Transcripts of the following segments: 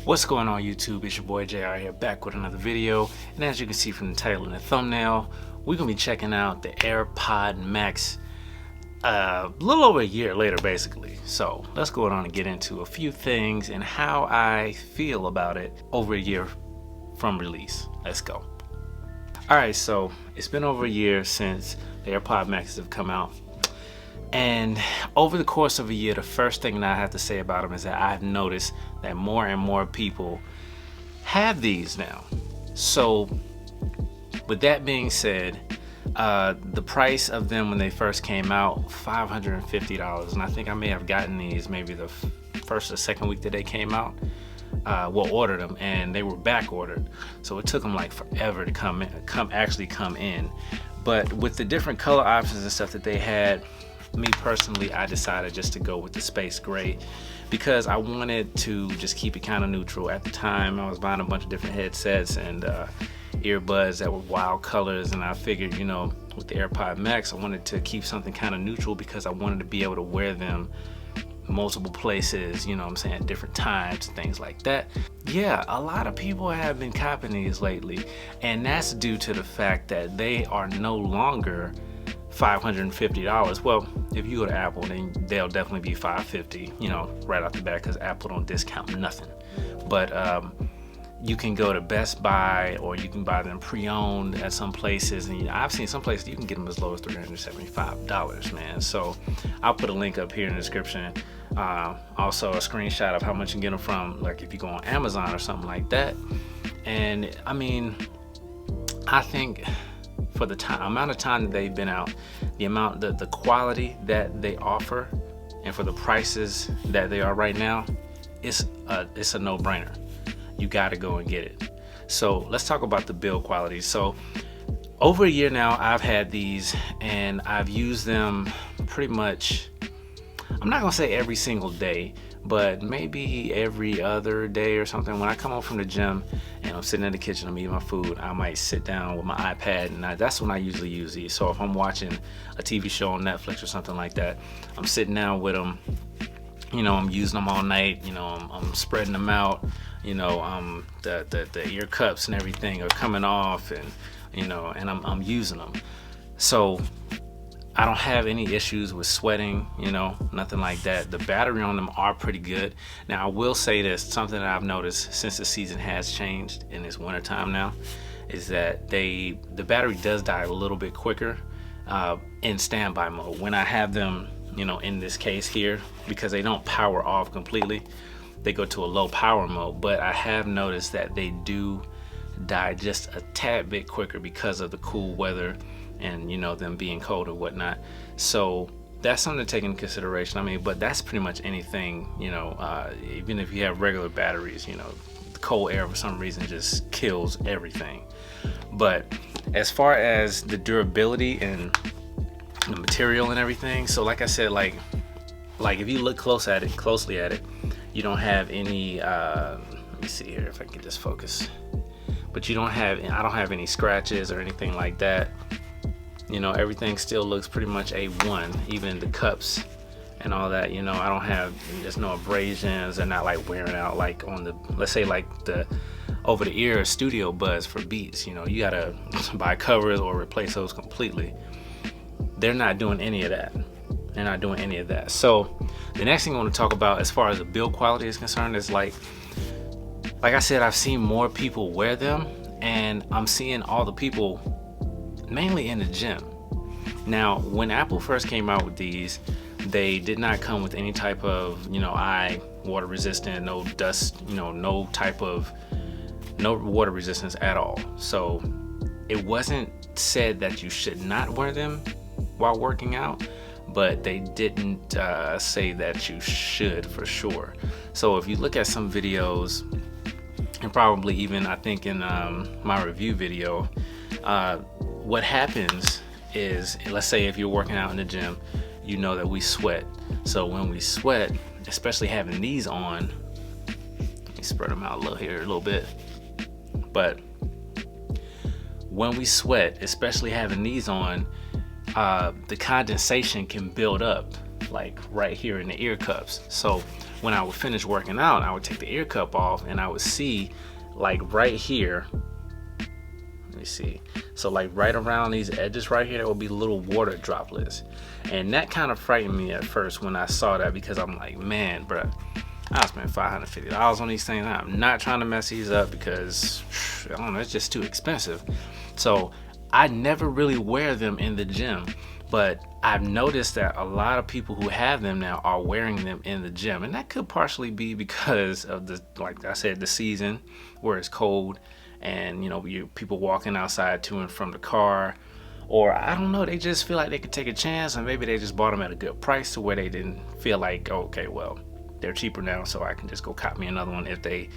What's going on YouTube? It's your boy JR here, back with another video. And as you can see from the title and the thumbnail, we're gonna be checking out the AirPod Max a little over a year later basically. So let's go on and get into a few things and how I feel about it over a year from release. Let's go. Alright, so it's been over a year since the AirPod Maxes have come out. And over the course of a year, the first thing that I have to say about them is that I've noticed that more and more people have these now. So with that being said, the price of them when they first came out, $550. And I think I may have gotten these maybe the first or second week that they came out. Ordered them and they were back ordered. So it took them like forever to come in. But with the different color options and stuff that they had, me personally, I decided just to go with the space gray because I wanted to just keep it kind of neutral. At the time, I was buying a bunch of different headsets and earbuds that were wild colors, and I figured, you know, with the AirPod Max, I wanted to keep something kind of neutral because I wanted to be able to wear them multiple places, you know what I'm saying, different times and things like that. Yeah, a lot of people have been copping these lately, and that's due to the fact that they are no longer $550. Well, if you go to Apple, then they'll definitely be $550, you know, right off the bat, because Apple don't discount nothing. But you can go to Best Buy, or you can buy them pre-owned at some places, and you know, I've seen some places you can get them as low as $375, man. So I'll put a link up here in the description, also a screenshot of how much you can get them from, like if you go on Amazon or something like that. And I mean, I think for the amount of time that they've been out, the quality that they offer, and for the prices that they are right now, it's a no-brainer. You got to go and get it. So let's talk about the build quality. So over a year now, I've had these and I've used them pretty much, I'm not gonna say every single day, but maybe every other day or something. When I come home from the gym and I'm sitting in the kitchen, I'm eating my food, I might sit down with my iPad, and that's when I usually use these. So if I'm watching a TV show on Netflix or something like that, I'm sitting down with them, you know, I'm using them all night, you know, I'm spreading them out, you know, the ear cups and everything are coming off, and you know, and I'm using them. So I don't have any issues with sweating, you know, nothing like that. The battery on them are pretty good. Now I will say this, something that I've noticed since the season has changed in this winter time now, is that the battery does die a little bit quicker in standby mode when I have them, you know, in this case here, because they don't power off completely. They go to a low power mode, but I have noticed that they do die just a tad bit quicker because of the cool weather and, you know, them being cold or whatnot. So that's something to take into consideration. I mean, but that's pretty much anything, you know, even if you have regular batteries, you know, the cold air for some reason just kills everything. But as far as the durability and the material and everything, so like I said, like if you look closely at it, you don't have any let me see here if I can get this focus, but I don't have any scratches or anything like that. You know, everything still looks pretty much A1, even the cups and all that. You know, there's no abrasions. They're not like wearing out like on the, let's say like the over the ear studio buds for Beats. You know, you gotta buy covers or replace those completely. They're not doing any of that. So the next thing I want to talk about as far as the build quality is concerned is like I said, I've seen more people wear them, and I'm seeing all the people mainly in the gym. Now, when Apple first came out with these, they did not come with any type of, you know, water resistant, no dust, you know, no water resistance at all. So it wasn't said that you should not wear them while working out, but they didn't say that you should for sure. So if you look at some videos, and probably even I think in my review video, what happens is, let's say if you're working out in the gym, you know that we sweat. So when we sweat, especially having these on, let me spread them out a little bit. But when we sweat, especially having these on, the condensation can build up like right here in the ear cups. So when I would finish working out, I would take the ear cup off and I would see like right here, let me see, so like right around these edges right here, there would be little water droplets. And that kind of frightened me at first when I saw that, because I'm like, man, bruh, I spent $550 on these things. I'm not trying to mess these up because, I don't know, it's just too expensive. So I never really wear them in the gym, but I've noticed that a lot of people who have them now are wearing them in the gym. And that could partially be because of the, like I said, the season where it's cold and, you know, people walking outside to and from the car, or I don't know, they just feel like they could take a chance, and maybe they just bought them at a good price to where they didn't feel like, oh, okay, well, they're cheaper now, so I can just go cop me another one if they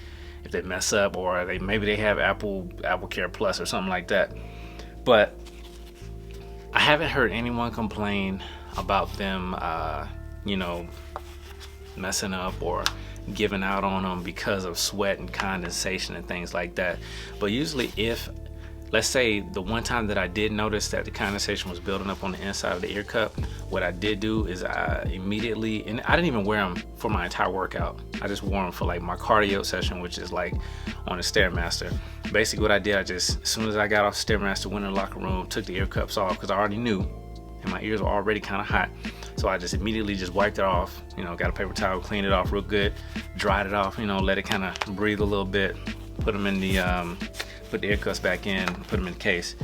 mess up, or maybe they have Apple Care Plus or something like that. But I haven't heard anyone complain about them, you know, messing up or giving out on them because of sweat and condensation and things like that. But usually, if, let's say the one time that I did notice that the condensation was building up on the inside of the ear cup, what I did do is I immediately, and I didn't even wear them for my entire workout, I just wore them for like my cardio session, which is like on the Stairmaster. Basically what I did, I just, as soon as I got off Stairmaster, went in the locker room, took the ear cups off, because I already knew, and my ears were already kind of hot. So I just immediately just wiped it off, you know, got a paper towel, cleaned it off real good, dried it off, you know, let it kind of breathe a little bit, put them in the, put the ear cups back in, put them in the case,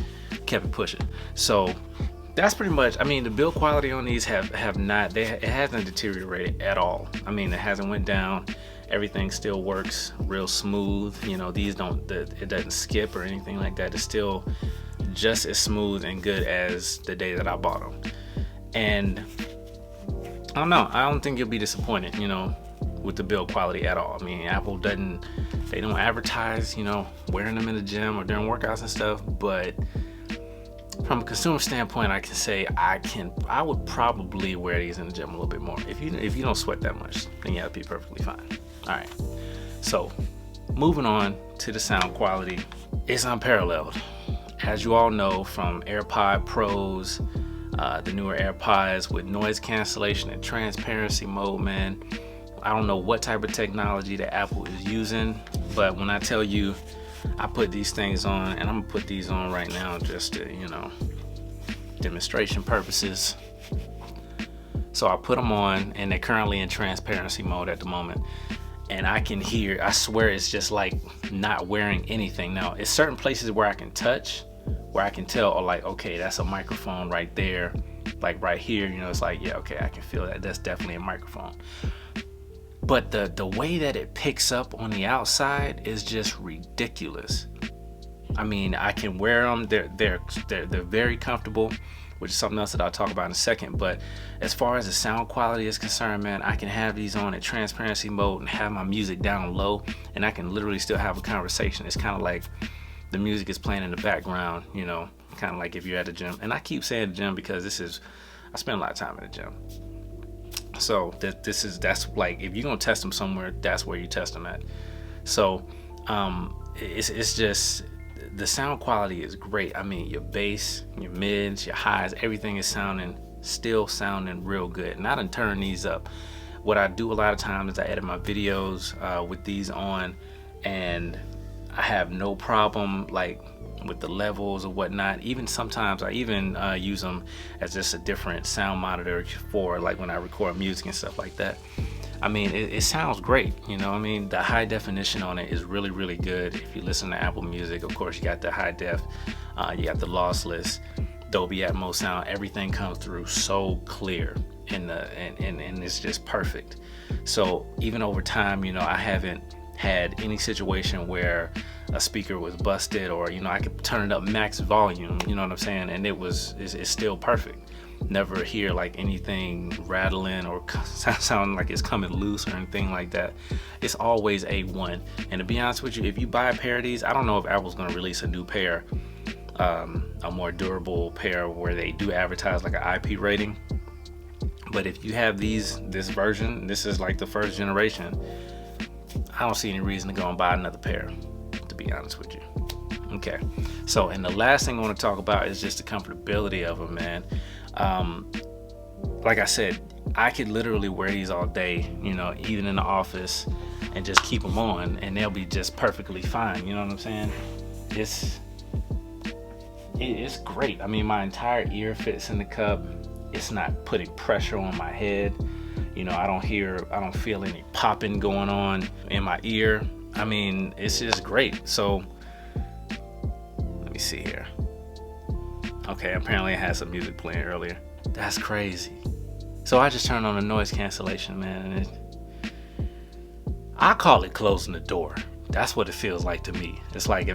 kept it pushing. So that's pretty much, I mean, the build quality on these have not, it hasn't deteriorated at all. I mean, it hasn't went down. Everything still works real smooth. You know, these don't, it doesn't skip or anything like that. It's still just as smooth and good as the day that I bought them. And I don't know, I don't think you'll be disappointed, you know, with the build quality at all. I mean, Apple don't advertise, you know, wearing them in the gym or during workouts and stuff, but from a consumer standpoint, I can say I would probably wear these in the gym a little bit more. If you don't sweat that much, then yeah, it'd be perfectly fine. All right, so moving on to the sound quality, it's unparalleled. As you all know from AirPod Pros, the newer AirPods with noise cancellation and transparency mode, man, I don't know what type of technology that Apple is using, but when I tell you I put these things on, and I'm gonna put these on right now just to, you know, demonstration purposes. So I put them on, and they're currently in transparency mode at the moment, and I can hear, I swear it's just like not wearing anything. Now, it's certain places where I can touch, where I can tell, oh, like, okay, that's a microphone right there, like right here, you know, it's like, yeah, okay, I can feel that, that's definitely a microphone. But the way that it picks up on the outside is just ridiculous. I mean, I can wear them, they're very comfortable, which is something else that I'll talk about in a second. But as far as the sound quality is concerned, man, I can have these on in transparency mode and have my music down low, and I can literally still have a conversation. It's kind of like the music is playing in the background, you know, kind of like if you're at the gym. And I keep saying the gym because I spend a lot of time in the gym. So that's like, if you're gonna test them somewhere, that's where you test them at. So it's just, the sound quality is great. I mean, your bass, your mids, your highs, everything is still sounding real good. And I done turn these up. What I do a lot of times is I edit my videos with these on, and I have no problem like with the levels or whatnot. Even sometimes I even use them as just a different sound monitor for like when I record music and stuff like that. I mean, it sounds great, you know. I mean, the high definition on it is really, really good. If you listen to Apple Music, of course, you got the high def, you got the lossless, Dolby Atmos sound. Everything comes through so clear, and it's just perfect. So even over time, you know, I haven't had any situation where a speaker was busted, or, you know, I could turn it up max volume, you know what I'm saying, and it's still perfect. Never hear like anything rattling or sound like it's coming loose or anything like that. It's always A1. And to be honest with you, if you buy a pair of these, I don't know if Apple's going to release a new pair, a more durable pair where they do advertise like an IP rating. But if you have this version, this is like the first generation, I don't see any reason to go and buy another pair, to be honest with you. Okay, so, and the last thing I want to talk about is just the comfortability of them, man. like I said, I could literally wear these all day, you know, even in the office, and just keep them on, and they'll be just perfectly fine. You know what I'm saying? It's great. I mean, my entire ear fits in the cup. It's not putting pressure on my head. You know, I don't feel any popping going on in my ear. I mean, it's just great. So let me see here. Okay, apparently it had some music playing earlier. That's crazy. So I just turned on the noise cancellation, man, and I call it closing the door. That's what it feels like to me. It's like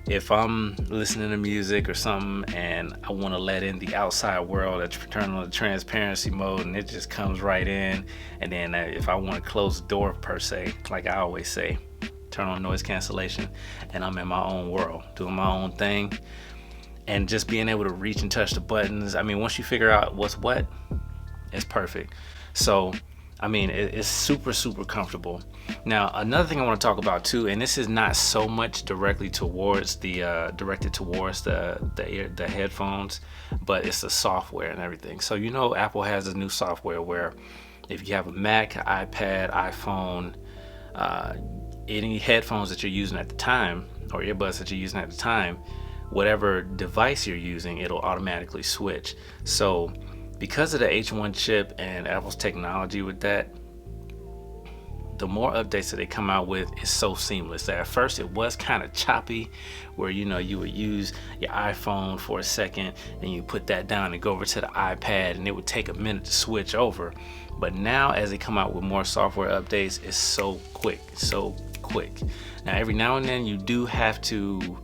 if I'm listening to music or something and I want to let in the outside world, I turn on the transparency mode and it just comes right in. And then if I want to close the door per se, like I always say, turn on noise cancellation, and I'm in my own world, doing my own thing, and just being able to reach and touch the buttons. I mean, once you figure out what's what, it's perfect. So I mean, it's super, super comfortable. Now, another thing I want to talk about too, and this is not so much directed towards the headphones, but it's the software and everything. So you know, Apple has a new software where if you have a Mac, iPad, iPhone, any headphones that you're using at the time, or earbuds that you're using at the time, whatever device you're using, it'll automatically switch. So because of the H1 chip and Apple's technology with that, the more updates that they come out with is so seamless that at first it was kind of choppy, where you know, you would use your iPhone for a second and you put that down and go over to the iPad and it would take a minute to switch over. But now as they come out with more software updates, it's so quick. Now every now and then you do have to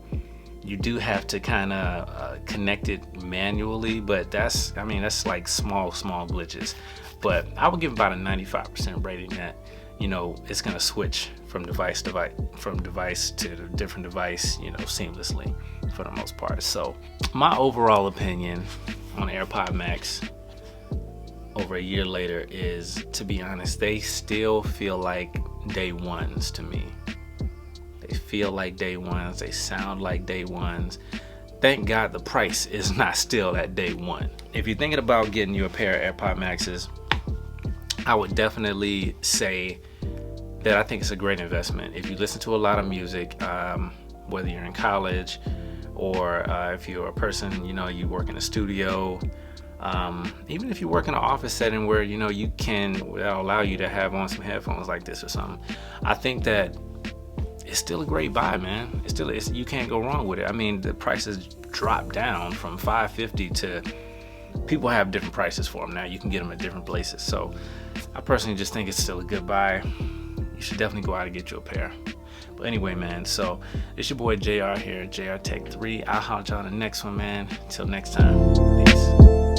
kind of connect it manually, but that's like small glitches. But I would give about a 95% rating that, you know, it's gonna switch from device to the different device, you know, seamlessly for the most part. So my overall opinion on AirPod Max over a year later is, to be honest, they still feel like day ones to me. They feel like day ones. They sound like day ones. Thank God the price is not still at day one. If you're thinking about getting you a pair of AirPod Maxes, I would definitely say that I think it's a great investment. If you listen to a lot of music, whether you're in college or if you're a person, you know, you work in a studio, even if you work in an office setting where, you know, that'll allow you to have on some headphones like this or something, I think that it's still a great buy, man. You can't go wrong with it. I mean, the prices dropped down from $550 to, people have different prices for them now. You can get them at different places. So I personally just think it's still a good buy. You should definitely go out and get you a pair. But anyway, man, so it's your boy JR here, JR Tech 3. I'll holler at y'all on the next one, man. Until next time, peace.